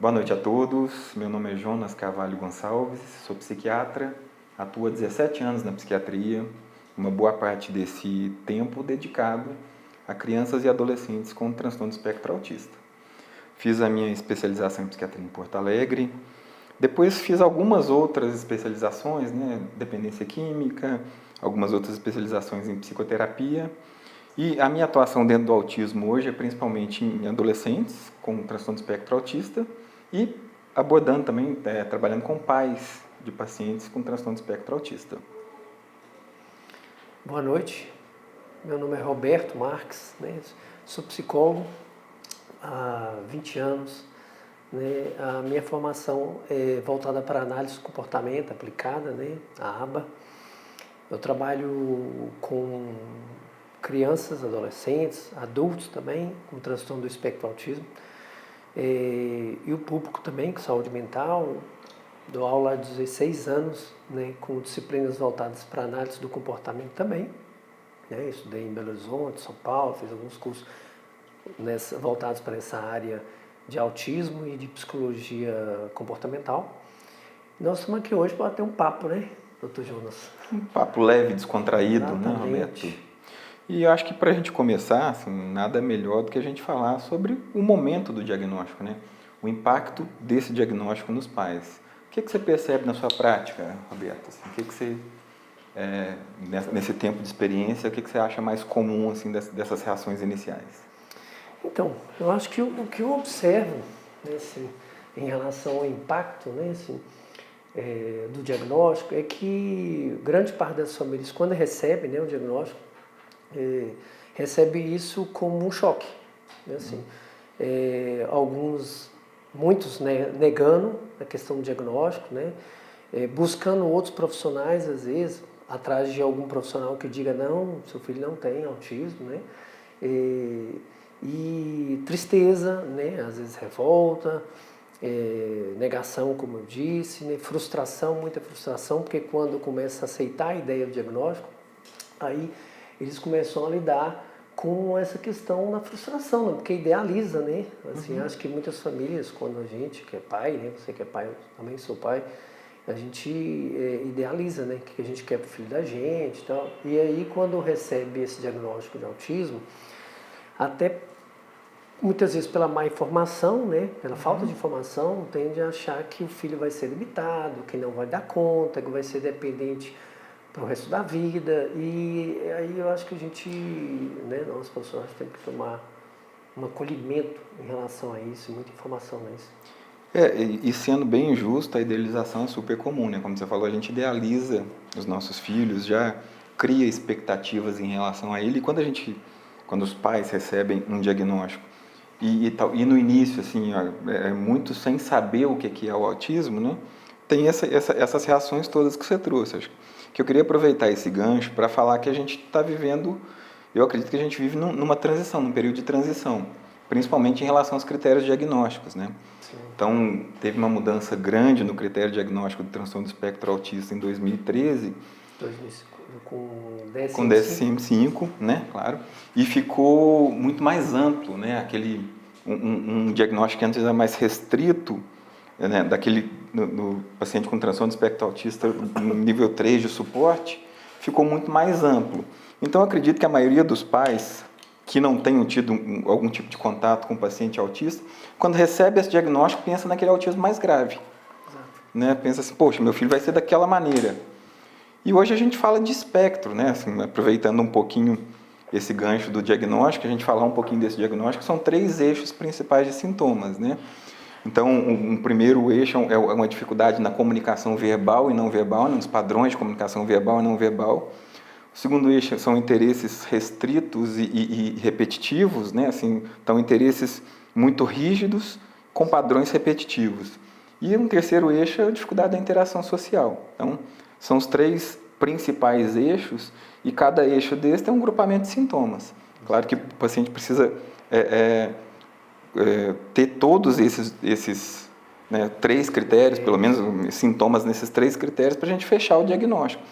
Boa noite a todos, meu nome é Jonas Carvalho Gonçalves, sou psiquiatra, atuo há 17 anos na psiquiatria, uma boa parte desse tempo dedicado a crianças e adolescentes com transtorno do espectro autista. Fiz a minha especialização em psiquiatria em Porto Alegre, depois fiz algumas outras especializações, dependência química, algumas outras especializações em psicoterapia, e a minha atuação dentro do autismo hoje é principalmente em adolescentes com transtorno do espectro autista e abordando também, trabalhando com pais de pacientes com transtorno do espectro autista. Boa noite, meu nome é Roberto Marques, sou psicólogo há 20 anos. A minha formação é voltada para análise do comportamento aplicada, a ABA. Eu trabalho com crianças, adolescentes, adultos também, com transtorno do espectro autismo, e o público também, com saúde mental. Dou aula há 16 anos, com disciplinas voltadas para análise do comportamento também. Estudei em Belo Horizonte, São Paulo, fiz alguns cursos voltados para essa área de autismo e de psicologia comportamental. Nós estamos aqui hoje para ter um papo, doutor Jonas? Um papo leve, descontraído, Exatamente. Roberto? E eu acho que para a gente começar, assim, nada melhor do que a gente falar sobre o momento do diagnóstico, o impacto desse diagnóstico nos pais. O que você percebe na sua prática, Roberto? Assim, o que você, nesse tempo de experiência, o que você acha mais comum assim, dessas reações iniciais? Então, eu acho que o que eu observo em relação ao impacto do diagnóstico é que grande parte das famílias, quando recebe o diagnóstico, recebe isso como um choque. Muitos negando a questão do diagnóstico, buscando outros profissionais, às vezes, atrás de algum profissional que diga, não, seu filho não tem autismo, e tristeza, às vezes revolta, negação, como eu disse, frustração, muita frustração, porque quando começa a aceitar a ideia do diagnóstico, aí eles começam a lidar com essa questão da frustração, porque idealiza, Acho que muitas famílias, quando a gente que é pai, você que é pai, eu também sou pai, a gente idealiza, o que a gente quer para o filho da gente e tal. E aí, quando recebe esse diagnóstico de autismo, até muitas vezes pela má informação, pela falta de informação, tende a achar que o filho vai ser limitado, que não vai dar conta, que vai ser dependente para o resto da vida. E aí eu acho que a gente, nós profissionais, temos que tomar um acolhimento em relação a isso, muita informação nisso. E sendo bem justo, a idealização é super comum, Como você falou, a gente idealiza os nossos filhos, já cria expectativas em relação a ele. E quando os pais recebem um diagnóstico e no início, assim, muito sem saber o que é o autismo, tem essas reações todas que você trouxe. Acho que eu queria aproveitar esse gancho para falar que a gente está vivendo, eu acredito que a gente vive numa transição, num período de transição, principalmente em relação aos critérios diagnósticos, Sim. Então, teve uma mudança grande no critério diagnóstico do transtorno do espectro autista em 2013, com DSM-5, Claro, e ficou muito mais amplo, um diagnóstico que antes era mais restrito, do paciente com transtorno do espectro autista no nível 3 de suporte, ficou muito mais amplo. Então, eu acredito que a maioria dos pais que não tenham tido algum tipo de contato com o paciente autista, quando recebe esse diagnóstico, pensa naquele autismo mais grave. Pensa assim, poxa, meu filho vai ser daquela maneira. E hoje a gente fala de espectro, assim, aproveitando um pouquinho esse gancho do diagnóstico, a gente falar um pouquinho desse diagnóstico, são 3 eixos principais de sintomas, Então, um primeiro eixo é uma dificuldade na comunicação verbal e não verbal, nos padrões de comunicação verbal e não verbal. O segundo eixo são interesses restritos e repetitivos, assim, então interesses muito rígidos com padrões repetitivos. E um terceiro eixo é a dificuldade da interação social. Então, são os 3 principais eixos e cada eixo desse tem um grupamento de sintomas. Claro que o paciente precisa ter todos esses 3 critérios, pelo menos sintomas nesses 3 critérios, para a gente fechar o diagnóstico.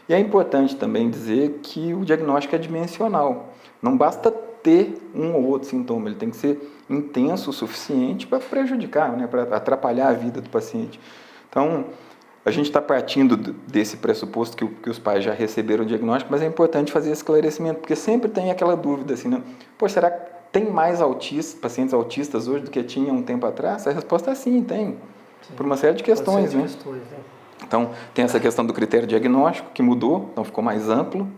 E é importante também dizer que o diagnóstico é dimensional. Não basta ter um ou outro sintoma, ele tem que ser intenso o suficiente para prejudicar, né, para atrapalhar a vida do paciente. Então, a gente está partindo desse pressuposto que os pais já receberam o diagnóstico, mas é importante fazer esse esclarecimento, porque sempre tem aquela dúvida assim, né? Pô, será que tem mais pacientes autistas hoje do que tinha um tempo atrás? A resposta é sim, tem. Sim. Por uma série de questões, né? Então, tem essa questão do critério diagnóstico que mudou, então ficou mais amplo,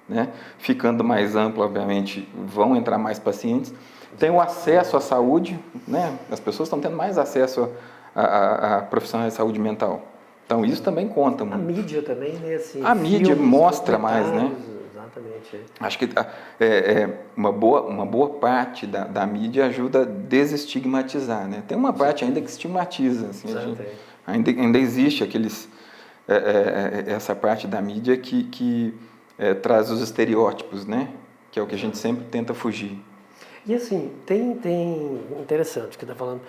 né? Ficando mais amplo, obviamente, vão entrar mais pacientes. Tem o acesso à saúde, né? As pessoas estão tendo mais acesso a profissionais de saúde mental. Então, isso também conta muito. A mídia também, né? Assim, a mídia mostra mais, né? Exatamente. Acho que uma boa parte da mídia ajuda a desestigmatizar, né? Tem uma parte ainda que estigmatiza, assim, ainda existe essa parte da mídia que traz os estereótipos, né? Que é o que a gente sempre tenta fugir. E assim, tem interessante que está falando.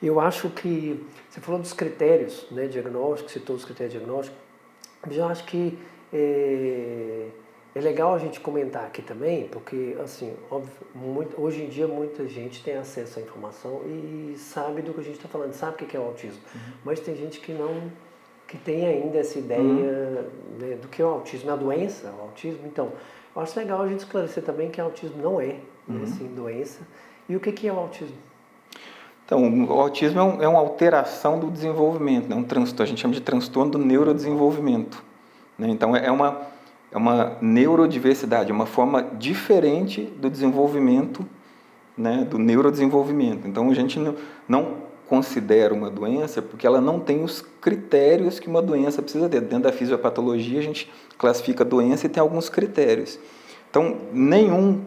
Eu acho que você falou dos critérios, né, diagnóstico, citou os critérios diagnósticos. Eu acho que é legal a gente comentar aqui também, porque assim, óbvio, hoje em dia muita gente tem acesso à informação e sabe do que a gente está falando, sabe o que é o autismo. Mas tem gente que tem ainda essa ideia, né, do que é o autismo, a doença, o autismo. Então, eu acho legal a gente esclarecer também que autismo não é, né, assim, doença. E o que é o autismo? Então, o autismo é uma alteração do desenvolvimento, né? A gente chama de transtorno do neurodesenvolvimento, né? Então, é uma neurodiversidade, uma forma diferente do desenvolvimento, né? Do neurodesenvolvimento. Então, a gente não considera uma doença porque ela não tem os critérios que uma doença precisa ter. Dentro da fisiopatologia, a gente classifica a doença e tem alguns critérios. Então, nenhum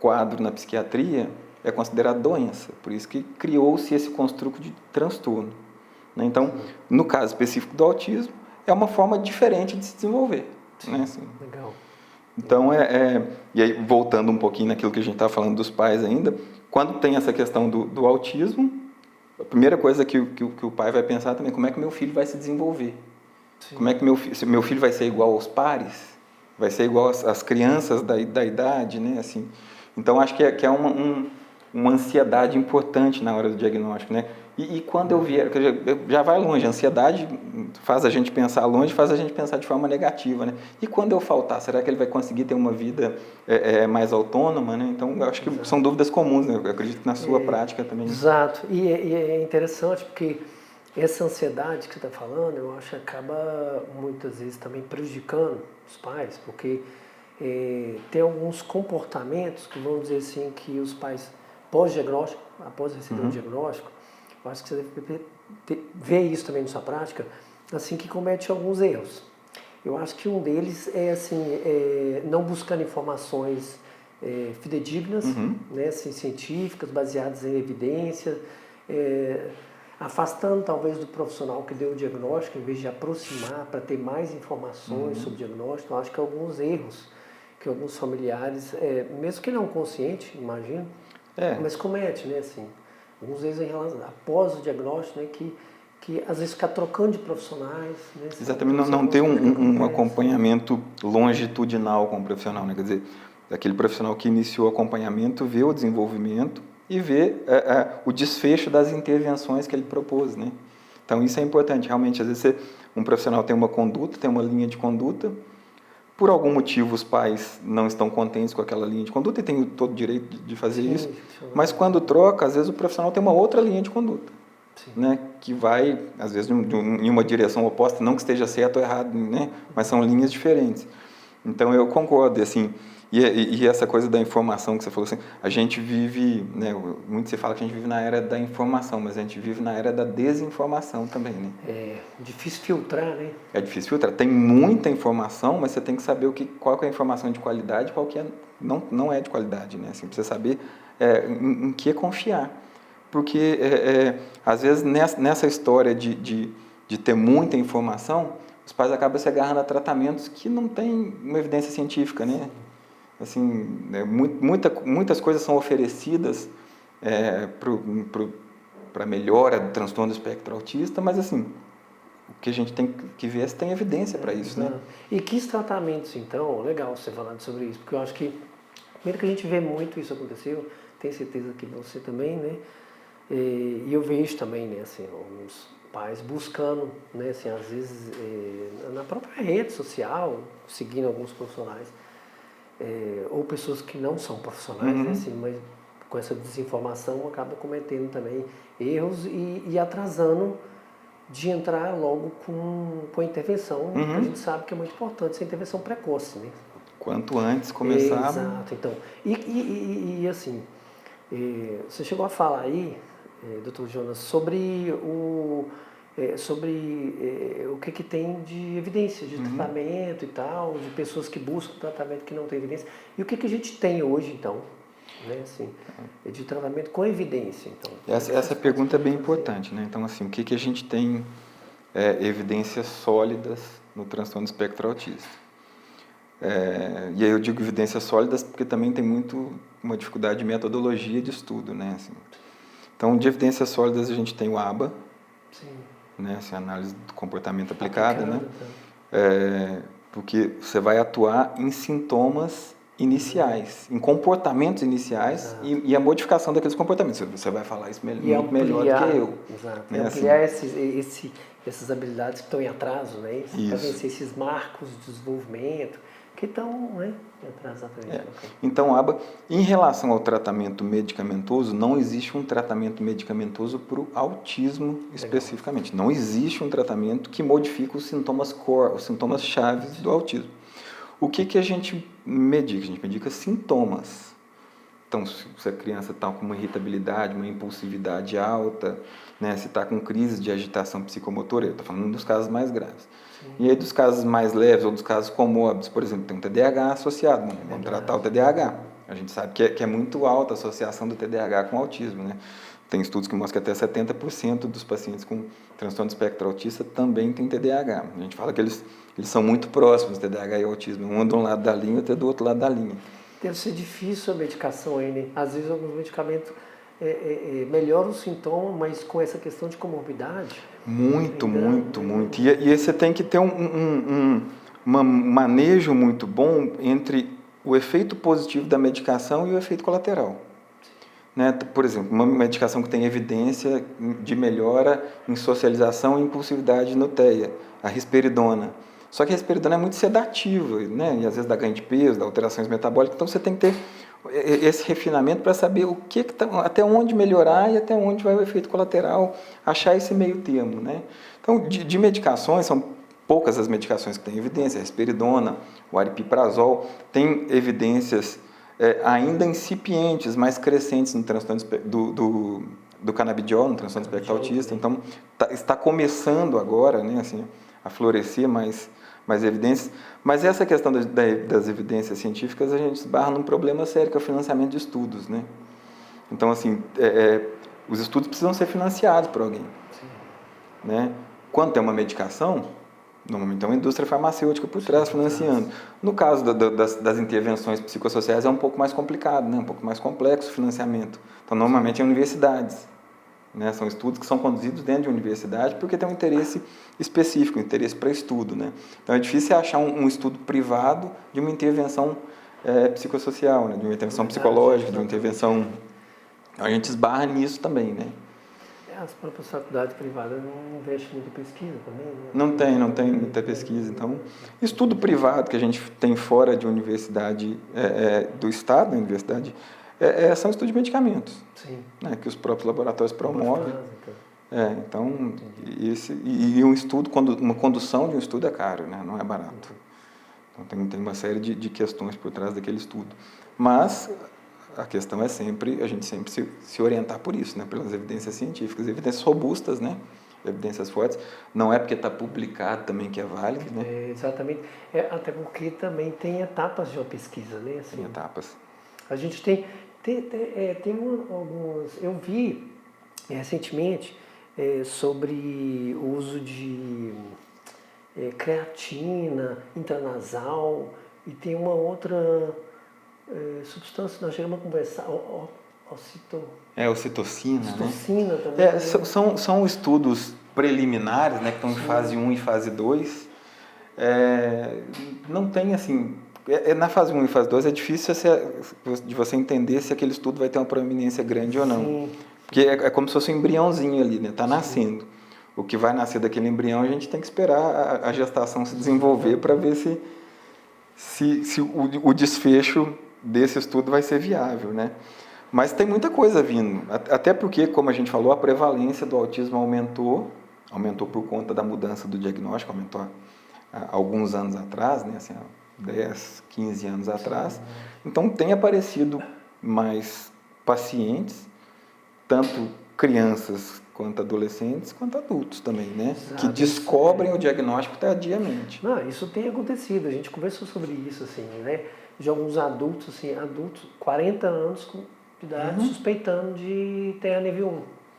quadro na psiquiatria é considerado doença, por isso que criou-se esse construto de transtorno, né? Então, no caso específico do autismo, é uma forma diferente de se desenvolver, né? Assim, legal. Então, e aí, voltando um pouquinho naquilo que a gente estava falando dos pais ainda, quando tem essa questão do autismo, a primeira coisa que o pai vai pensar também é como é que meu filho vai se desenvolver. Sim. Como é que meu filho vai ser igual aos pares? Vai ser igual às crianças da idade, né? Assim, então, acho que é uma ansiedade importante na hora do diagnóstico, né? E quando eu vier, já vai longe, a ansiedade faz a gente pensar longe, faz a gente pensar de forma negativa, né? E quando eu faltar, será que ele vai conseguir ter uma vida mais autônoma, né? Então, eu acho que são dúvidas comuns, né? Eu acredito que na sua prática também. Exato, e é interessante porque essa ansiedade que você está falando, eu acho que acaba muitas vezes também prejudicando os pais, porque tem alguns comportamentos que vamos dizer assim que os pais pós-diagnóstico, após receber o diagnóstico, eu acho que você deve ver isso também na sua prática, assim, que comete alguns erros. Eu acho que um deles é assim, não buscando informações fidedignas, né, assim, científicas, baseadas em evidências, afastando talvez do profissional que deu o diagnóstico, em vez de aproximar para ter mais informações sobre o diagnóstico. Eu acho que alguns erros que alguns familiares, mesmo que não consciente, imagino, mas comete, né, assim, alguns vezes em relação, após o diagnóstico, né, que às vezes ficar trocando de profissionais. Né, exatamente, não ter um acompanhamento longitudinal com o profissional, né, quer dizer, aquele profissional que iniciou o acompanhamento, vê o desenvolvimento e vê o desfecho das intervenções que ele propôs, né. Então, isso é importante, realmente, às vezes um profissional tem uma conduta, tem uma linha de conduta, por algum motivo os pais não estão contentes com aquela linha de conduta e têm todo o direito de fazer isso, mas quando troca, às vezes o profissional tem uma outra linha de conduta, né, que vai, às vezes, em uma direção oposta, não que esteja certo ou errado, né, mas são linhas diferentes. Então, eu concordo, assim, e essa coisa da informação que você falou, assim, a gente vive, né, muito se fala que a gente vive na era da informação, mas a gente vive na era da desinformação também, né? É difícil filtrar, né? É difícil filtrar. Tem muita informação, mas você tem que saber qual que é a informação de qualidade e qual que não é de qualidade, né? Assim, precisa saber em que confiar. Porque, às vezes, nessa história de ter muita informação, os pais acabam se agarrando a tratamentos que não têm uma evidência científica, né? Assim, muitas coisas são oferecidas para melhora do transtorno do espectro autista, mas assim, o que a gente tem que ver é se tem evidência para isso, né? E que tratamentos, então, legal você falando sobre isso, porque eu acho que, primeiro que a gente vê muito isso acontecer, tenho certeza que você também, né? E eu vejo também, né, assim, alguns pais buscando, né, assim, às vezes na própria rede social, seguindo alguns profissionais, ou pessoas que não são profissionais, né, assim, mas com essa desinformação acaba cometendo também erros e atrasando de entrar logo com a intervenção, que a gente sabe que é muito importante, essa intervenção precoce, né? Quanto antes começar... Exato, então. E assim, você chegou a falar aí, Dr. Jonas, sobre o que tem de evidência, de tratamento e tal, de pessoas que buscam tratamento que não tem evidência. E o que a gente tem hoje, então, né, assim, de tratamento com evidência, então? Essa pergunta é bem importante, né? Então, assim, o que a gente tem evidências sólidas no transtorno do espectro autista? E aí eu digo evidências sólidas porque também tem muito uma dificuldade de metodologia de estudo, né? Assim, então, de evidências sólidas a gente tem o ABA, Sim. né? Assim, análise do comportamento aplicada, né? Então. Porque você vai atuar em sintomas iniciais, em comportamentos iniciais e a modificação daqueles comportamentos. Você vai falar isso muito melhor do que eu. Exato. Né? E ampliar essas habilidades que estão em atraso, né? Para vencer esses marcos de desenvolvimento que estão, né, em atraso. Então, ABA, em relação ao tratamento medicamentoso, não existe um tratamento medicamentoso para o autismo especificamente. Não existe um tratamento que modifique os sintomas core, os sintomas chaves do autismo. O que a gente medica? A gente medica sintomas. Então, se a criança está com uma irritabilidade, uma impulsividade alta, né, se está com crise de agitação psicomotora, eu estou falando dos casos mais graves. E aí, dos casos mais leves ou dos casos comórbidos, por exemplo, tem um TDAH associado, vamos tratar o TDAH. A gente sabe que é muito alta a associação do TDAH com o autismo, né? Tem estudos que mostram que até 70% dos pacientes com transtorno do espectro autista também tem TDAH. A gente fala que eles são muito próximos, TDAH e autismo. Um de um lado da linha, outro do outro lado da linha. Deve ser difícil a medicação aí, né? Às vezes alguns medicamentos melhoram o sintoma, mas com essa questão de comorbidade... Muito. E você tem que ter um manejo muito bom entre o efeito positivo da medicação e o efeito colateral. Né? Por exemplo, uma medicação que tem evidência de melhora em socialização e impulsividade no TEA, a risperidona. Só que a risperidona é muito sedativa, né? E às vezes dá ganho de peso, dá alterações metabólicas, então você tem que ter esse refinamento para saber o que até onde melhorar e até onde vai o efeito colateral, achar esse meio termo. Né? Então, de medicações, são poucas as medicações que têm evidência, a risperidona, o aripiprazol, tem evidências ainda incipientes, mais crescentes no transtorno do canabidiol, no transtorno do espectro autista. Então, está começando agora, né, assim, a florescer mais evidências. Mas essa questão das evidências científicas, a gente esbarra num problema sério, que é o financiamento de estudos. Né? Então, assim, os estudos precisam ser financiados por alguém. Né? Quando tem uma medicação, normalmente tem uma indústria farmacêutica por trás financiando. No caso das intervenções psicossociais é um pouco mais complicado, né? Um pouco mais complexo o financiamento. Então, normalmente em universidades. Né? São estudos que são conduzidos dentro de universidade porque tem um interesse específico, um interesse para estudo. Né? Então, é difícil achar um estudo privado de uma intervenção psicossocial, né? De uma intervenção psicológica, de uma intervenção... A gente esbarra nisso também, né? As próprias faculdades privadas não investem muito em pesquisa também, né? Não tem muita pesquisa. Então, estudo privado que a gente tem fora de universidade do Estado, da universidade, são estudos de medicamentos. Sim. Né, que os próprios laboratórios promovem. Então, um estudo, uma condução de um estudo é caro, né? Não é barato. Então, tem uma série de questões por trás daquele estudo. Mas a questão é sempre, a gente sempre se orientar por isso, né? Pelas evidências científicas, evidências robustas, né? Evidências fortes. Não é porque está publicado também que é válido, né? Exatamente. Até porque também tem etapas de uma pesquisa, né? Assim, tem etapas. A gente tem algumas... Eu vi recentemente sobre o uso de creatina intranasal e tem uma outra substância, nós chegamos a conversar, ocitocina, né? Também. São estudos preliminares, né, que estão em fase 1 e fase 2. Não tem, assim, Na fase 1 e fase 2 é difícil de você entender se aquele estudo vai ter uma proeminência grande ou não. Sim. Porque é como se fosse um embriãozinho ali, né? Está nascendo. O que vai nascer daquele embrião, a gente tem que esperar a gestação se desenvolver para ver se o desfecho desse estudo vai ser viável, né? Mas tem muita coisa vindo. Até porque, como a gente falou, a prevalência do autismo aumentou por conta da mudança do diagnóstico, aumentou há alguns anos atrás, né? Assim, 10, 15 anos atrás. Então, tem aparecido mais pacientes, tanto crianças quanto adolescentes, quanto adultos também, né? Exato. Que descobrem o diagnóstico tardiamente. Não, isso tem acontecido, a gente conversou sobre isso, assim, né? De alguns adultos, 40 anos de idade, suspeitando de ter nível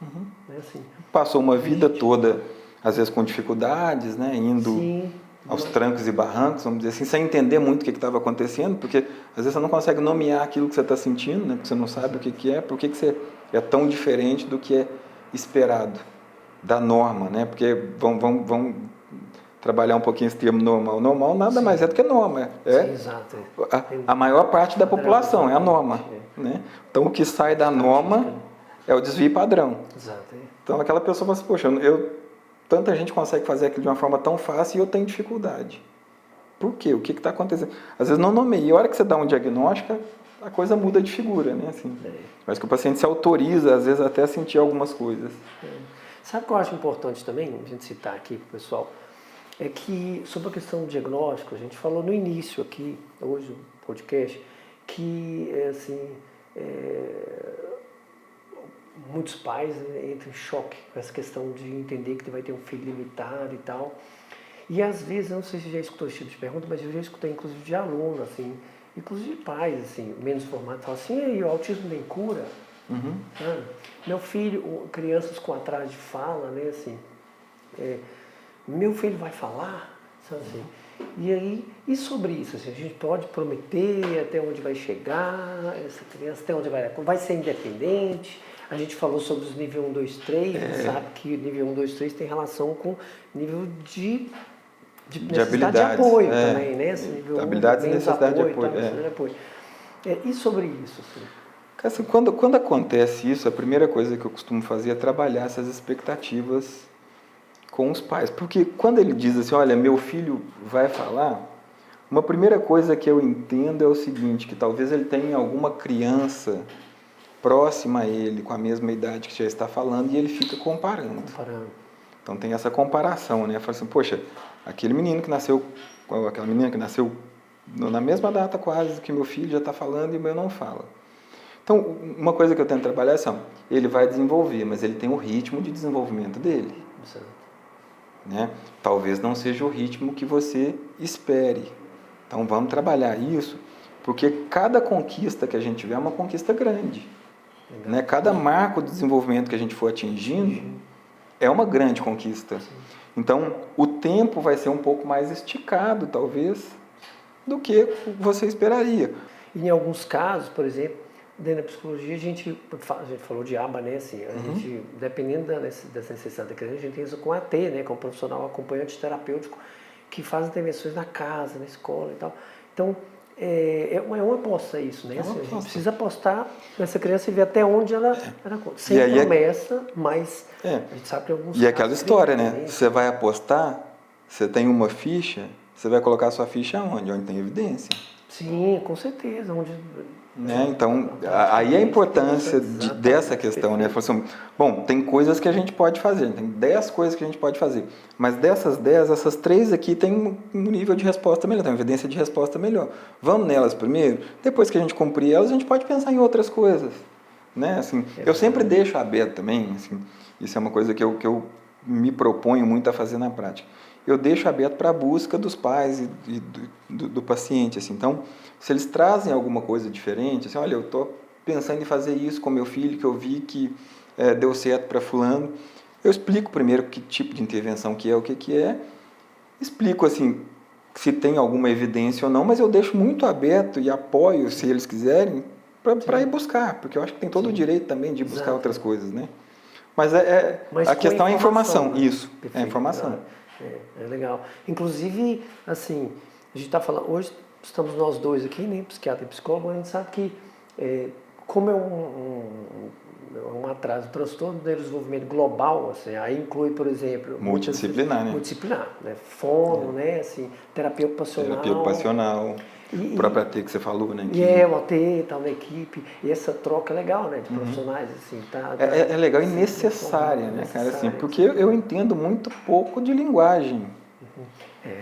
1. Né? Assim, Passou uma vida toda, às vezes com dificuldades, né? Indo aos trancos e barrancos, vamos dizer assim, sem entender muito o que estava acontecendo, porque às vezes você não consegue nomear aquilo que você está sentindo, né? Porque você não sabe o que é, por que você é tão diferente do que é esperado, da norma, né? Porque vão trabalhar um pouquinho esse termo normal. Normal nada mais é do que norma. Sim, exato. A maior parte da população é a norma. Né? Então, o que sai da norma é o desvio padrão. Exato. Então, aquela pessoa fala assim, poxa, tanta gente consegue fazer aquilo de uma forma tão fácil e eu tenho dificuldade. Por quê? O que está acontecendo? Às vezes não nomeia. E a hora que você dá um diagnóstico, a coisa muda de figura, né? Assim, mas que o paciente se autoriza, às vezes, até a sentir algumas coisas. Sabe o que eu acho importante também, a gente citar aqui para o pessoal? É que, sobre a questão do diagnóstico, a gente falou no início aqui, hoje, no podcast, que, muitos pais entram em choque com essa questão de entender que vai ter um filho limitado e tal. E, às vezes, eu não sei se você já escutou esse tipo de pergunta, mas eu já escutei, inclusive, de aluno, assim, inclusive pais, assim, menos formados, falam assim, e aí, o autismo tem cura? Meu filho, crianças com atraso de fala, né, assim, meu filho vai falar, sabe assim? E aí, e sobre isso? Assim, a gente pode prometer até onde vai chegar, essa criança, até onde vai ser independente. A gente falou sobre os nível 1, 2, 3, sabe que nível 1, 2, 3 tem relação com nível de necessidade de apoio também, né? Esse nível habilidades e necessidade de apoio. De apoio. E sobre isso? Assim, quando acontece isso, a primeira coisa que eu costumo fazer é trabalhar essas expectativas com os pais. Porque quando ele diz assim, olha, meu filho vai falar, uma primeira coisa que eu entendo é o seguinte, que talvez ele tenha alguma criança próxima a ele, com a mesma idade que já está falando, e ele fica comparando. Então tem essa comparação, né? Fala assim, poxa, aquela menina que nasceu na mesma data quase que meu filho já está falando e o meu não fala. Então, uma coisa que eu tento trabalhar é assim, ele vai desenvolver, mas ele tem o ritmo de desenvolvimento dele. Né? Talvez não seja o ritmo que você espere. Então, vamos trabalhar isso, porque cada conquista que a gente tiver é uma conquista grande. Né? Cada marco de desenvolvimento que a gente for atingindo é uma grande conquista. Então, o tempo vai ser um pouco mais esticado, talvez, do que você esperaria. E em alguns casos, por exemplo, dentro da psicologia, a gente falou de aba, né? Assim, a gente, dependendo dessa necessidade da criança, a gente tem isso com AT, né? Com um profissional acompanhante terapêutico que faz intervenções na casa, na escola e tal. Então, é uma aposta isso, né? Assim, a gente precisa apostar nessa criança e ver até onde ela sem promessa, mas a gente sabe que alguns casos... E aquela história, né? Você vai apostar, você tem uma ficha, você vai colocar a sua ficha onde? Onde tem evidência. Sim, com certeza. Né? Então, aí a importância dessa questão, né? Assim, bom, tem coisas que a gente pode fazer, tem 10 coisas que a gente pode fazer, mas dessas 10, essas 3 aqui tem um nível de resposta melhor, tem uma evidência de resposta melhor. Vamos nelas primeiro, depois que a gente cumprir elas, a gente pode pensar em outras coisas. Né? Assim, eu sempre deixo aberto também, assim, isso é uma coisa que eu me proponho muito a fazer na prática. Eu deixo aberto para a busca dos pais e do paciente. Assim. Então, se eles trazem alguma coisa diferente, assim, olha, eu estou pensando em fazer isso com meu filho, que eu vi que deu certo para fulano, eu explico primeiro que tipo de intervenção que é, o que é, explico assim, se tem alguma evidência ou não, mas eu deixo muito aberto e apoio, se eles quiserem, para ir buscar, porque eu acho que tem todo o direito também de ir buscar outras coisas, né? Mas a questão é a informação, né? Isso, perfeito, é a informação. É legal. Inclusive, assim, a gente está falando, hoje estamos nós dois aqui, né, psiquiatra e psicólogo, a gente sabe que como é um atraso, um transtorno do neurodesenvolvimento global, assim, aí inclui, por exemplo... Multidisciplinar, né? Multidisciplinar, né? Fono, né? Assim, terapia ocupacional. Terapia ocupacional, o próprio AT que você falou, né? O AT, tal, na equipe. E essa troca é legal, né? De profissionais, assim, É legal e necessária, né, cara? Assim, porque eu entendo muito pouco de linguagem.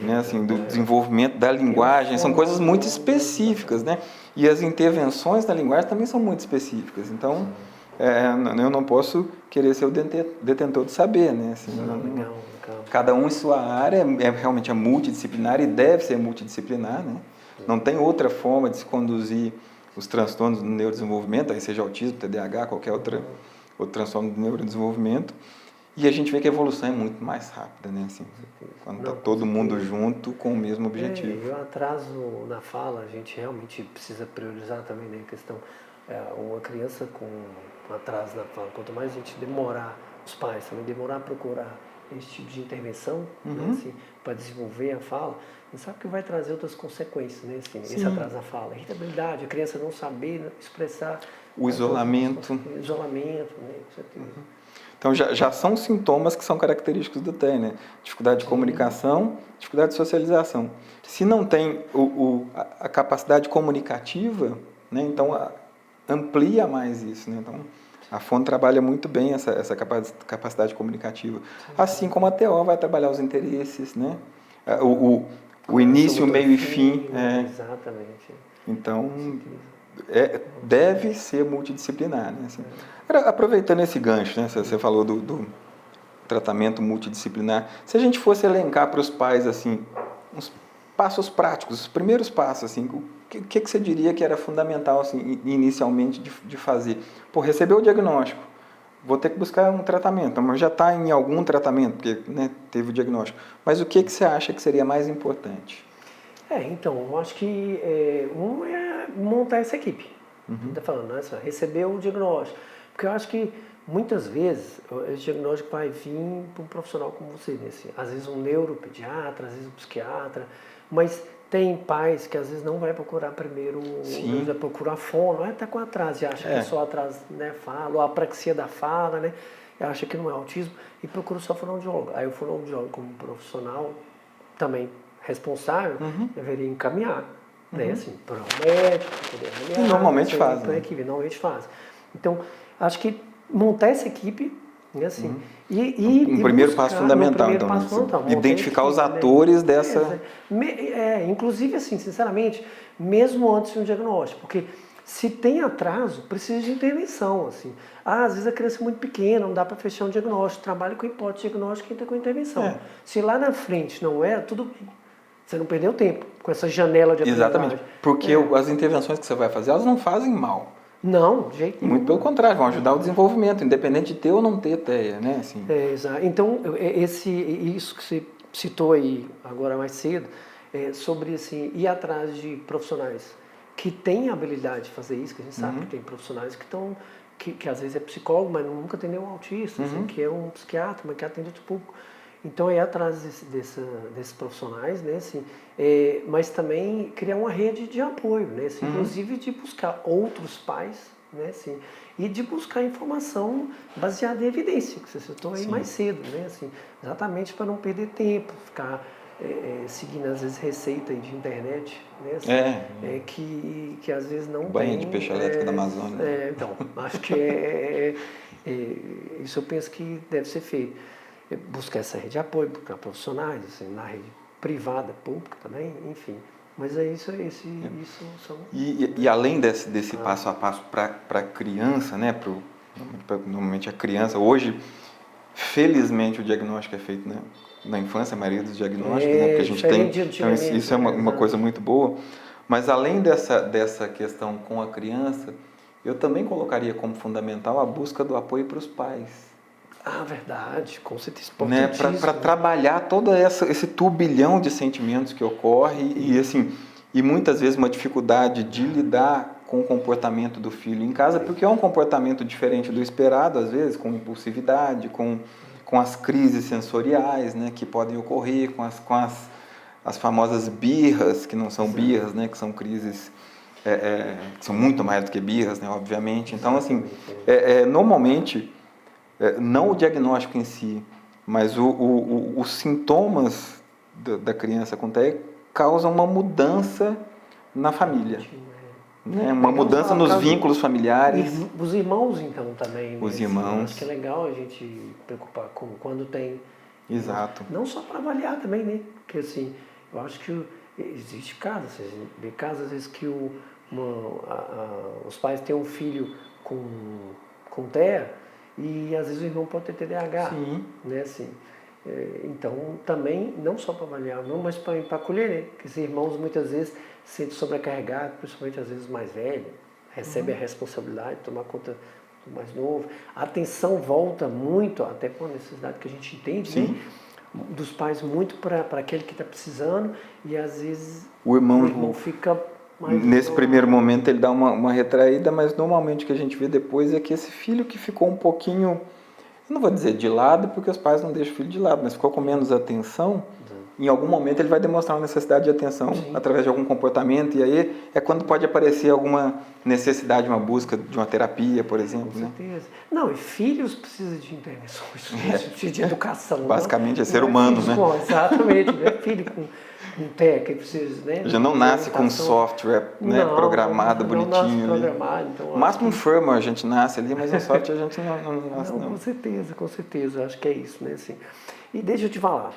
Né, assim, do desenvolvimento da linguagem, são coisas muito específicas, né? E as intervenções da linguagem também são muito específicas. Então, eu não posso querer ser o detentor de saber, né? Assim, Legal. Cada um em sua área realmente multidisciplinar e deve ser multidisciplinar, né? Não tem outra forma de se conduzir os transtornos do neurodesenvolvimento, aí seja autismo, TDAH, qualquer outro transtorno do neurodesenvolvimento. E a gente vê que a evolução é muito mais rápida, né? Assim, quando está todo mundo junto com o mesmo objetivo. E o atraso na fala, a gente realmente precisa priorizar também, né? A questão, uma criança com atraso na fala, quanto mais a gente demorar, os pais também demorar a procurar esse tipo de intervenção, né? Assim, para desenvolver a fala, a gente sabe que vai trazer outras consequências, né? Assim, esse atraso na fala, a irritabilidade, a criança não saber expressar... O isolamento. O isolamento, né? Com certeza. Então, já são sintomas que são característicos do TEA, né? Dificuldade de comunicação, dificuldade de socialização. Se não tem a capacidade comunicativa, né? Então, amplia mais isso, né? Então, a FON trabalha muito bem essa capacidade comunicativa. Assim como a TO vai trabalhar os interesses, né? O início, o meio e fim. Exatamente. Então, deve ser multidisciplinar, né? Assim, aproveitando esse gancho, né? Você falou do tratamento multidisciplinar. Se a gente fosse elencar para os pais, assim, uns passos práticos, os primeiros passos, assim, o que você diria que era fundamental, assim, inicialmente de fazer? Pô, recebeu o diagnóstico, vou ter que buscar um tratamento, mas já está em algum tratamento, porque, né, teve o diagnóstico. Mas o que você acha que seria mais importante? Então, eu acho que é montar essa equipe. Está falando, né? Recebeu o diagnóstico. Porque eu acho que muitas vezes esse diagnóstico vai vir para um profissional como você, né? Assim, às vezes um neuropediatra, às vezes um psiquiatra, mas tem pais que às vezes não vai procurar primeiro, já procura a fono, está com atraso, e acha que é só atraso, né, fala, ou a apraxia da fala, né? Acha que não é autismo e procura só fonoaudiólogo. Aí o fonoaudiólogo, como profissional também responsável, deveria encaminhar, né, assim, para um médico, para poder avaliar. E normalmente faz, né? Normalmente faz. Então, acho que montar essa equipe, né, assim, um primeiro passo fundamental, então, identificar os atores dessa... inclusive, assim, sinceramente, mesmo antes de um diagnóstico, porque se tem atraso, precisa de intervenção, assim. Às vezes a criança é muito pequena, não dá para fechar um diagnóstico, trabalha com hipótese diagnóstica e entra com intervenção. Se lá na frente não tudo bem. Você não perdeu tempo com essa janela de aprendizagem. Exatamente, porque as intervenções que você vai fazer, elas não fazem mal. Não, de jeito nenhum. Muito pelo contrário, vão ajudar o desenvolvimento, independente de ter ou não ter TEA, né? Assim. Exato. Então, isso que você citou aí agora mais cedo, sobre assim, ir atrás de profissionais que têm a habilidade de fazer isso, que a gente sabe que tem profissionais que estão, que às vezes é psicólogo, mas nunca atendeu um autista, assim, que é um psiquiatra, mas que atende outro público. Então, é atrás desses profissionais, né, assim, mas também criar uma rede de apoio, né, assim, inclusive de buscar outros pais, né, assim, e de buscar informação baseada em evidência, que você citou aí mais cedo, né, assim, exatamente para não perder tempo, ficar seguindo às vezes receita de internet, né, assim, que às vezes não banho tem... de peixe elétrico da Amazônia. Então, acho que isso eu penso que deve ser feito. Buscar essa rede de apoio, buscar profissionais, assim, na rede privada, pública também, enfim. Mas isso são... E além desse passo a passo para a criança, né, normalmente a criança, hoje, felizmente o diagnóstico é feito, né, na infância, a maioria dos diagnósticos, né, porque a gente tem... Então, isso é uma coisa muito boa. Mas além dessa questão com a criança, eu também colocaria como fundamental a busca do apoio para os pais. Verdade, com certeza. Né, para trabalhar todo esse turbilhão de sentimentos que ocorre e muitas vezes uma dificuldade de lidar com o comportamento do filho em casa, porque é um comportamento diferente do esperado, às vezes, com impulsividade, com as crises sensoriais, né, que podem ocorrer, com as as famosas birras, que não são birras, né, que são crises que são muito mais do que birras, né, obviamente. Então, assim, normalmente, não o diagnóstico em si, mas os sintomas da criança com TEA causam uma mudança na família. Né? Uma mudança nos vínculos familiares. Os irmãos, então, também. Os Assim, irmãos. acho que é legal a gente preocupar com quando tem. Exato. Não só para avaliar também, né? Porque, assim, eu acho que existe casos, você vê casos, às vezes, que os pais têm um filho com TEA e, às vezes, o irmão pode ter TDAH. Sim. Né? Assim, então, também, não só para avaliar, não, mas para acolher, né? Porque esses irmãos, muitas vezes, se sentem sobrecarregados, principalmente, às vezes, mais velhos, recebem a responsabilidade de tomar conta do mais novo. A atenção volta muito, até com a necessidade que a gente entende, né? Dos pais muito para aquele que está precisando e, às vezes, o irmão fica mais... Nesse primeiro momento, ele dá uma retraída, mas, normalmente, o que a gente vê depois é que esse filho que ficou um pouquinho... não vou dizer de lado, porque os pais não deixam o filho de lado, mas ficou com menos atenção, em algum momento ele vai demonstrar uma necessidade de atenção através de algum comportamento, e aí é quando pode aparecer alguma necessidade, uma busca de uma terapia, por exemplo. Com certeza. Não, e filhos precisam de intervenções, precisam de educação. Basicamente não, é ser humano, né? Exatamente, né? Filho com TEA que precisa, né? Já não nasce com software, né, programado, bonitinho. Não nasce programado. Então, máximo um firmware a gente nasce ali, mas o software a gente não nasce, não. Com certeza, acho que é isso, né? Assim, e deixa eu te falar,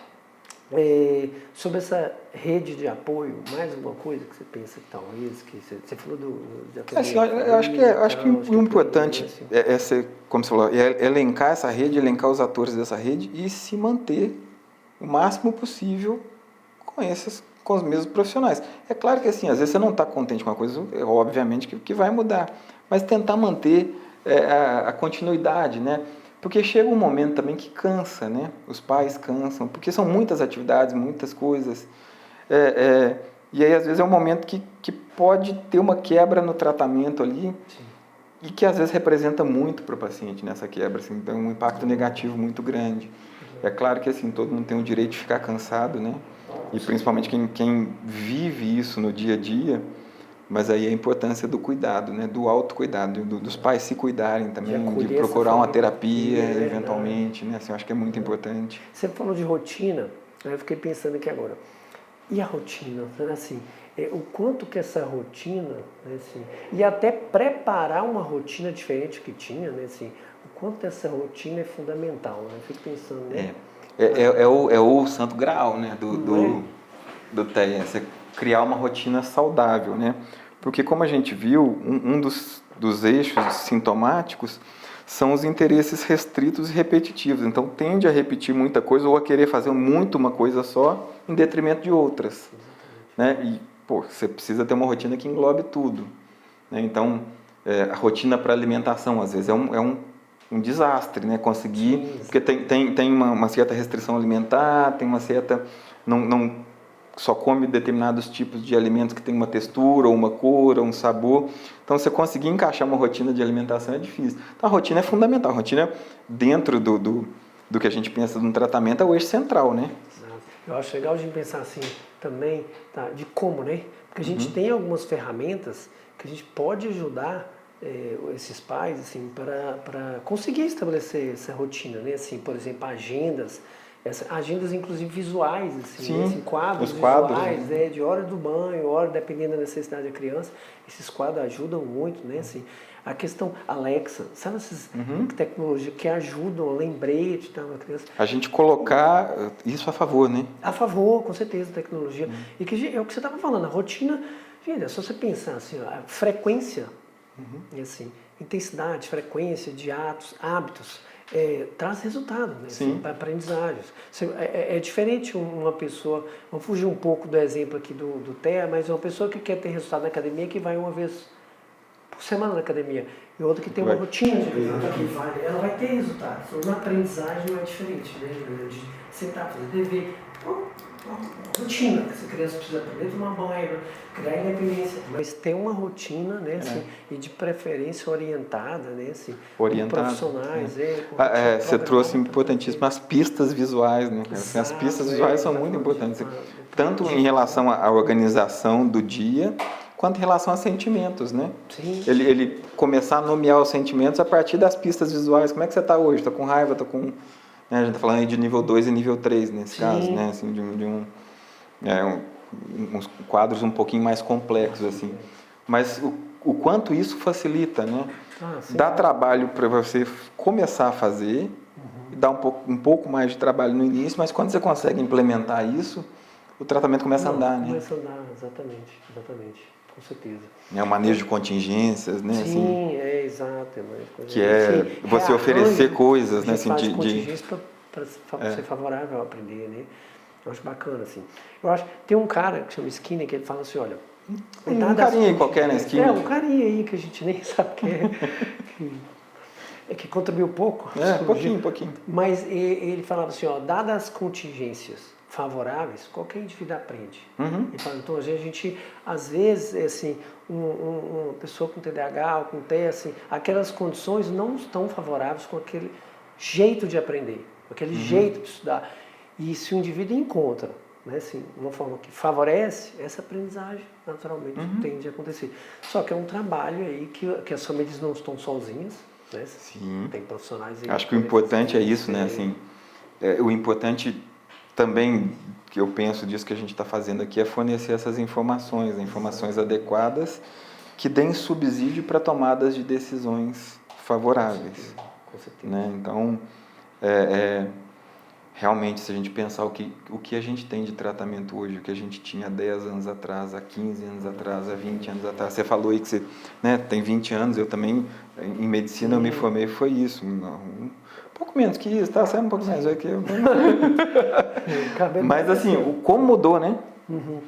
sobre essa rede de apoio, mais alguma coisa que você pensa que talvez, que você falou de apoio? Assim, eu acho que o importante é ser, como você falou, é elencar essa rede, elencar os atores dessa rede e se manter o máximo possível com os mesmos profissionais. É claro que, assim, às vezes você não está contente com uma coisa, obviamente que vai mudar, mas tentar manter a continuidade, né? Porque chega um momento também que cansa, né? Os pais cansam, porque são muitas atividades, muitas coisas. E aí, às vezes, é um momento que pode ter uma quebra no tratamento ali. Sim. E que, às vezes, representa muito para o paciente nessa quebra. Assim, então, um impacto negativo muito grande. É claro que, assim, todo mundo tem o direito de ficar cansado, né? E principalmente quem vive isso no dia a dia. Mas aí a importância do cuidado, né? Do autocuidado, dos pais se cuidarem também, de procurar uma terapia, eventualmente, né? Assim, eu acho que é muito importante. Você falou de rotina, aí eu fiquei pensando aqui agora. E a rotina, assim, o quanto que essa rotina, né, assim, e até preparar uma rotina diferente que tinha, né, assim, o quanto essa rotina é fundamental, né? Eu fico pensando, né? É o santo graal, né, do TEA, você criar uma rotina saudável, né? Porque, como a gente viu, um dos eixos sintomáticos são os interesses restritos e repetitivos. Então, tende a repetir muita coisa ou a querer fazer muito uma coisa só em detrimento de outras. Né? E, você precisa ter uma rotina que englobe tudo. Né? Então, a rotina para alimentação, às vezes, é um desastre, né? Conseguir... Porque tem uma certa restrição alimentar, tem uma certa... Não só come determinados tipos de alimentos que tem uma textura, ou uma cor, ou um sabor. Então, você conseguir encaixar uma rotina de alimentação é difícil. Então, a rotina é fundamental. A rotina, dentro do que a gente pensa no tratamento, é o eixo central, né? Exato. Eu acho legal a gente pensar assim também, tá, de como, né? Porque a gente tem algumas ferramentas que a gente pode ajudar esses pais, assim, para conseguir estabelecer essa rotina, né? Assim, por exemplo, agendas, inclusive visuais, assim, sim, né? Assim, quadros visuais, né? De hora do banho, hora dependendo da necessidade da criança. Esses quadros ajudam muito, né? Assim, a questão Alexa, sabe essas tecnologias que ajudam, lembrete, tá, na criança? A gente colocar isso a favor, né? A favor, com certeza, tecnologia. E que é o que você estava falando, a rotina, gente, é só você pensar assim, a frequência, assim, intensidade, frequência de hábitos, traz resultado, né? Assim, para aprendizagens. É diferente uma pessoa, vamos fugir um pouco do exemplo aqui do TEA, mas uma pessoa que quer ter resultado na academia que vai uma vez por semana na academia. e outra que tem uma rotina de aprendizagem, ela vai ter resultados. Então, na aprendizagem não é diferente, né, Juliana? De sentar, fazer dever, uma rotina, que essa criança precisa aprender a tomar banho, criar independência, mas ter uma rotina, né, assim, e de preferência orientada, né, assim, com profissionais, você trouxe importantíssimo as pistas visuais, né, cara? Exato, as pistas visuais são muito importantes, tanto em relação à organização do dia, quanto em relação a sentimentos, né? Sim. Ele começar a nomear os sentimentos a partir das pistas visuais. Como é que você está hoje? Estou com raiva, estou com... Né, a gente está falando aí de nível 2 e nível 3 nesse caso, né? Assim, uns quadros um pouquinho mais complexos, assim. Mas o quanto isso facilita, né? Dá trabalho para você começar a fazer, dá um pouco mais de trabalho no início, mas quando você consegue implementar isso, o tratamento começa a andar, né? Começa a andar, exatamente, com certeza. É o manejo de contingências, né? Sim, assim, exato. Que é você oferecer coisas, né? Assim, contingência para ser favorável a aprender, né? Eu acho bacana, assim. Eu acho, tem um cara que chama Skinner, que ele fala assim, olha... Um carinha aí qualquer na Skinner. Um carinha aí que a gente nem sabe quem é. Que contribuiu pouco. Pouquinho. Mas ele falava assim, ó, dadas as contingências favoráveis, qualquer indivíduo aprende. Ele fala, então, a gente, às vezes, assim, uma pessoa com TDAH ou com TEA, assim, aquelas condições não estão favoráveis com aquele jeito de aprender, aquele jeito de estudar. E se o indivíduo encontra, né, assim, uma forma que favorece, essa aprendizagem naturalmente tende a acontecer. Só que é um trabalho aí que as famílias não estão sozinhas, né? Sim. Tem profissionais aí. Acho que o importante é isso, né? Assim, o importante também que eu penso disso que a gente está fazendo aqui é fornecer essas informações adequadas que deem subsídio para tomadas de decisões favoráveis. Com certeza. Né? Então, realmente, se a gente pensar o que a gente tem de tratamento hoje, o que a gente tinha há 10 anos atrás, há 15 anos atrás, há 20 anos atrás. Você falou aí que você, né, tem 20 anos, eu também, em medicina, eu me formei, foi isso. Um pouco menos que isso, tá saindo um pouco mais que eu. Mas, assim, como mudou, né?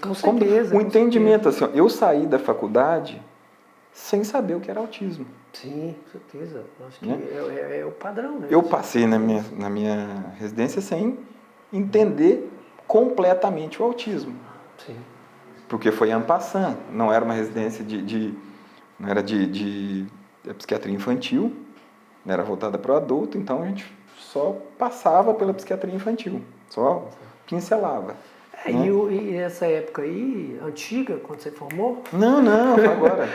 Com certeza. O entendimento, assim, eu saí da faculdade sem saber o que era autismo. Sim, com certeza. Acho que é o padrão, né? Eu passei na minha residência sem entender completamente o autismo. Sim. Porque foi en passant, não era uma residência não era de psiquiatria infantil, não era voltada para o adulto, então a gente só passava pela psiquiatria infantil, só pincelava. Né? E essa época aí, antiga, quando você formou? Não, foi agora.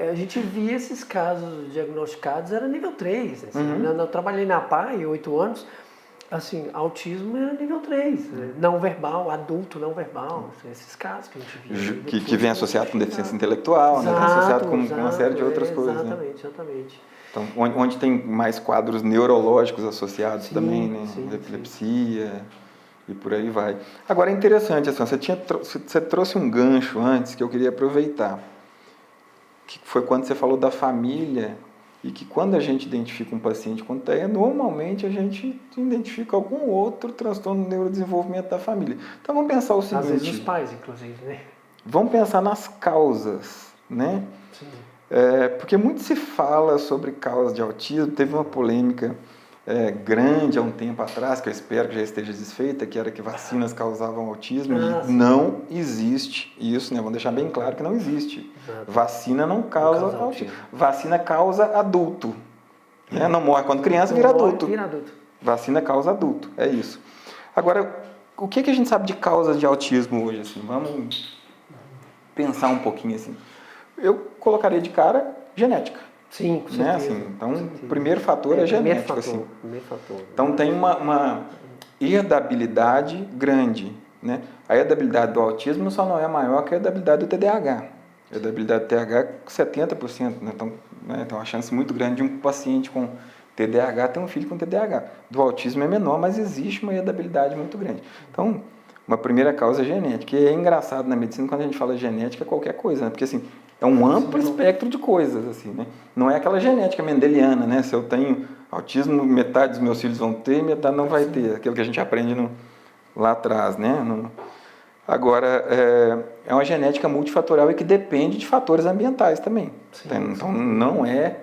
A gente via esses casos diagnosticados, era nível 3. Assim, eu trabalhei na PAI 8 anos, assim, autismo era nível 3, não verbal, adulto não verbal, esses casos que a gente via. Que vem associado com deficiência intelectual, né? Vem associado com uma série de outras coisas. Exatamente. Então, onde tem mais quadros neurológicos associados também, né? Epilepsia e por aí vai. Agora é interessante, assim, você trouxe um gancho antes que eu queria aproveitar, que foi quando você falou da família e que quando a gente identifica um paciente com TEA, normalmente a gente identifica algum outro transtorno do neurodesenvolvimento da família. Então vamos pensar o seguinte... Às vezes os pais, inclusive, né? Vamos pensar nas causas, né? Sim. Porque muito se fala sobre causas de autismo, teve uma polêmica grande há um tempo atrás, que eu espero que já esteja desfeita, que era que vacinas causavam autismo, e não existe isso, né? Vamos deixar bem claro que não existe. Exato. Vacina não causa autismo. Vacina causa adulto. Né? Não morre quando criança, vira adulto. Vacina causa adulto, é isso. Agora, o que a gente sabe de causas de autismo hoje? Assim? Vamos pensar um pouquinho assim. Eu colocaria de cara genética. Sim, com certeza. Né? Assim, então, o primeiro fator é genético. Primeiro fator. Então, tem uma herdabilidade grande. Né? A herdabilidade do autismo só não é maior que a herdabilidade do TDAH. A herdabilidade do TDAH é 70%. Né? Então, tem uma chance muito grande de um paciente com TDAH ter um filho com TDAH. Do autismo é menor, mas existe uma herdabilidade muito grande. Então, uma primeira causa é genética. E é engraçado na medicina, quando a gente fala genética, é qualquer coisa. Né? Porque, assim, é um amplo espectro de coisas, assim, né? Não é aquela genética mendeliana, né? Se eu tenho autismo, metade dos meus filhos vão ter, metade não vai ter. Aquilo que a gente aprende lá atrás, né? Agora, é uma genética multifatorial e que depende de fatores ambientais também. Sim, Então, não é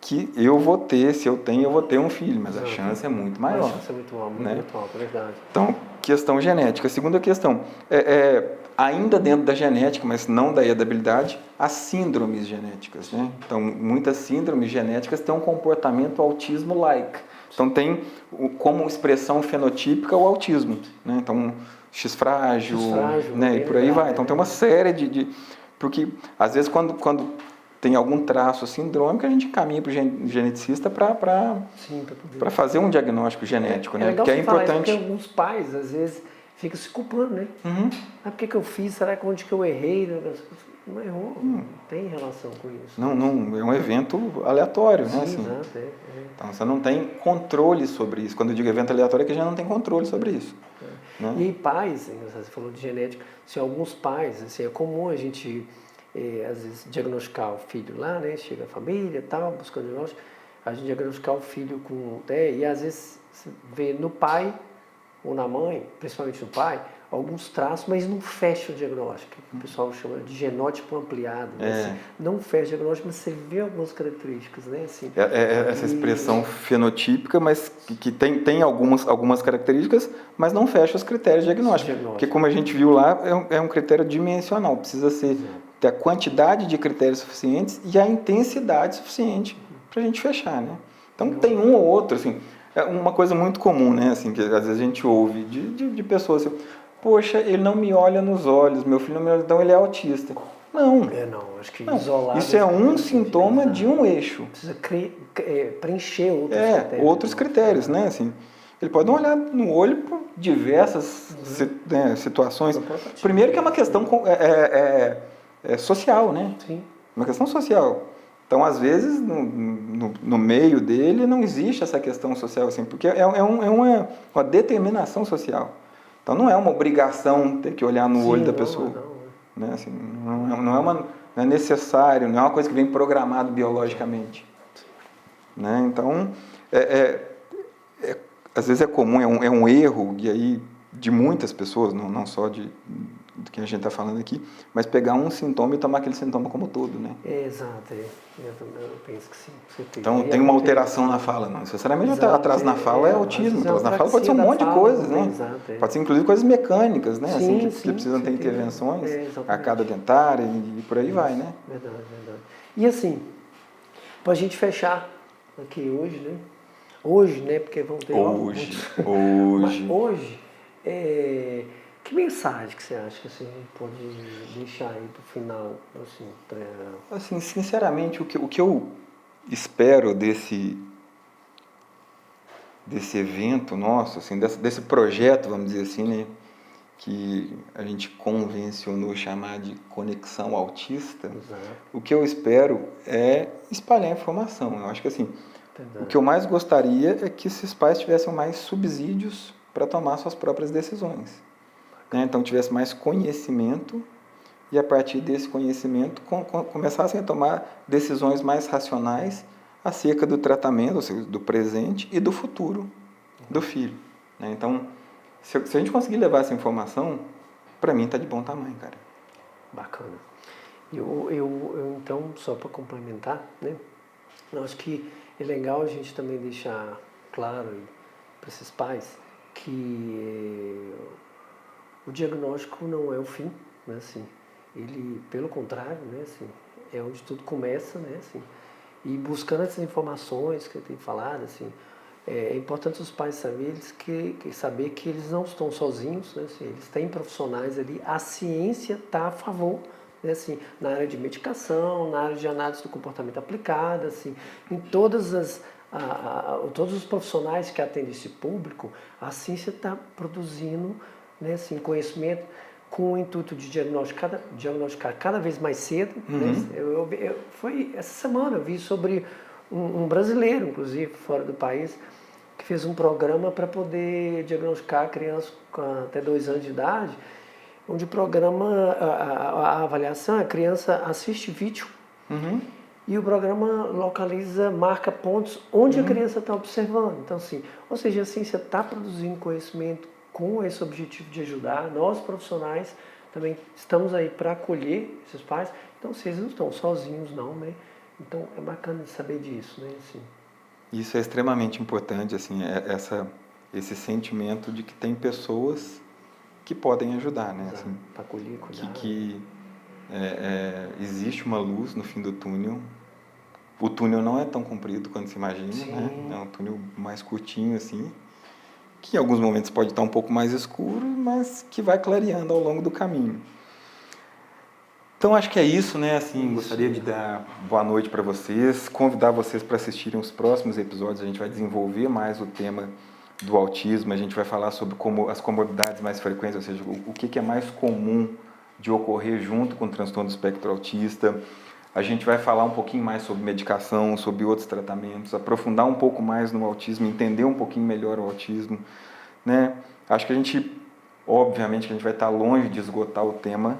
que eu vou ter, se eu tenho, eu vou ter um filho, mas a chance é muito maior. A chance é muito alta, né? muito alta, é verdade. Então, questão genética. Segunda questão, ainda dentro da genética, mas não da herdabilidade, as síndromes genéticas. Né? Então, muitas síndromes genéticas têm um comportamento autismo-like. Então, tem como expressão fenotípica o autismo. Né? Então, X frágil, né? E por aí vai. Então, tem uma série de... Porque, às vezes, quando tem algum traço sindrômico, a gente encaminha para o geneticista para fazer um diagnóstico genético, né? Legal que é importante. Porque alguns pais, às vezes, ficam se culpando, né? Ah, por que eu fiz? Será que onde que eu errei? Não errou, não tem relação com isso. Não, é um evento aleatório, Sim, né? Assim. Exato, Então você não tem controle sobre isso. Quando eu digo evento aleatório é que já não tem controle sobre isso. Né? E aí pais, você falou de genética, assim, alguns pais, assim, é comum a gente... às vezes diagnosticar o filho lá, né? Chega a família e tal, buscando diagnóstico, a gente diagnosticar o filho com... e às vezes você vê no pai ou na mãe, principalmente no pai, alguns traços, mas não fecha o diagnóstico. O pessoal chama de genótipo ampliado. Né? Assim, não fecha o diagnóstico, mas você vê algumas características. Né? Assim, essa expressão fenotípica, mas que tem algumas características, mas não fecha os critérios diagnósticos. Porque como a gente viu lá, é um critério dimensional. Precisa ter a quantidade de critérios suficientes e a intensidade suficiente para a gente fechar. Né? Então tem um ou outro, assim... É uma coisa muito comum, né? Assim, que às vezes a gente ouve de pessoas assim, poxa, ele não me olha nos olhos, meu filho não me olha, então ele é autista. Não. Acho que isolado... Isso é um sintoma de um eixo. Precisa preencher outros critérios. Outros critérios, né? Assim, ele pode não olhar no olho por diversas situações. Primeiro que é uma questão social, né? Sim. Uma questão social. Então, às vezes, no meio dele não existe essa questão social, assim, porque é uma determinação social. Então, não é uma obrigação ter que olhar no olho da pessoa. Né? Assim, não é necessário, não é uma coisa que vem programado biologicamente. Né? Então, às vezes é comum, é um erro, e aí de muitas pessoas, não só do que a gente está falando aqui, mas pegar um sintoma e tomar aquele sintoma como todo, né? Exato, eu penso que sim. Então tem uma alteração na fala, não necessariamente atraso na fala é autismo, atraso na fala pode ser um monte de coisas, né? Pode ser inclusive coisas mecânicas, né? Sim, assim, que precisam ter intervenções, arcada dentária e por aí vai, né? Verdade. E assim, para a gente fechar aqui hoje, né? Hoje, né? Porque vão ter hoje, que mensagem que você acha que você pode deixar aí para o final? Assim, sinceramente, o que eu espero desse evento nosso, assim, desse projeto, vamos dizer assim, né, que a gente convencionou chamar de Conexão Autista, o que eu espero é espalhar informação. Eu acho que assim, o que eu mais gostaria é que esses pais tivessem mais subsídios para tomar suas próprias decisões. Né? Então, tivesse mais conhecimento e, a partir desse conhecimento, começassem a tomar decisões mais racionais acerca do tratamento, ou seja, do presente e do futuro do filho. Né? Então, se a gente conseguir levar essa informação, para mim está de bom tamanho, cara. Bacana. Eu então, só para complementar, né? Eu acho que é legal a gente também deixar claro para esses pais que o diagnóstico não é o fim, né? Assim, ele, pelo contrário, né? Assim, é onde tudo começa, né? Assim, e buscando essas informações que eu tenho falado, assim, é importante os pais saber que eles não estão sozinhos, né? Assim, eles têm profissionais ali, a ciência está a favor, né? Assim, na área de medicação, na área de análise do comportamento aplicada, assim, em todos os profissionais que atendem esse público, a ciência está produzindo, né? Assim, conhecimento com o intuito de diagnosticar cada vez mais cedo. Né? Foi essa semana, eu vi sobre um brasileiro, inclusive, fora do país, que fez um programa para poder diagnosticar crianças até 2 anos de idade, onde o programa, a avaliação, a criança assiste vídeo e o programa marca pontos onde a criança está observando. Então, assim, ou seja, a ciência está produzindo conhecimento com esse objetivo de ajudar. Nós, profissionais, também estamos aí para acolher esses pais. Então, vocês não estão sozinhos, não, né? Então, é bacana saber disso, né? Assim. Isso é extremamente importante, assim, esse sentimento de que tem pessoas que podem ajudar, né? Assim, Para acolher, cuidar. Existe uma luz no fim do túnel. O túnel não é tão comprido quanto se imagina, Sim. né? É um túnel mais curtinho, assim, que em alguns momentos pode estar um pouco mais escuro, mas que vai clareando ao longo do caminho. Então acho que é isso, né? Assim, Isso. Gostaria de dar boa noite para vocês, convidar vocês para assistirem os próximos episódios. A gente vai desenvolver mais o tema do autismo, a gente vai falar sobre como as comorbidades mais frequentes, ou seja, o que é mais comum de ocorrer junto com o transtorno do espectro autista. A gente vai falar um pouquinho mais sobre medicação, sobre outros tratamentos, aprofundar um pouco mais no autismo, entender um pouquinho melhor o autismo, né? Acho que obviamente, que a gente vai estar longe de esgotar o tema,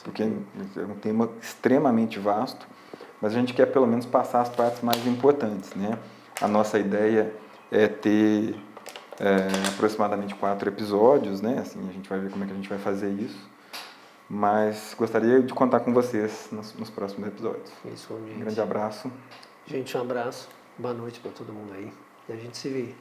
porque é um tema extremamente vasto, mas a gente quer pelo menos passar as partes mais importantes, né? A nossa ideia é ter aproximadamente 4 episódios, né? Assim, a gente vai ver como é que a gente vai fazer isso, mas gostaria de contar com vocês nos próximos episódios. Isso, gente. Um grande abraço. Gente, um abraço. Boa noite para todo mundo aí. E a gente se vê.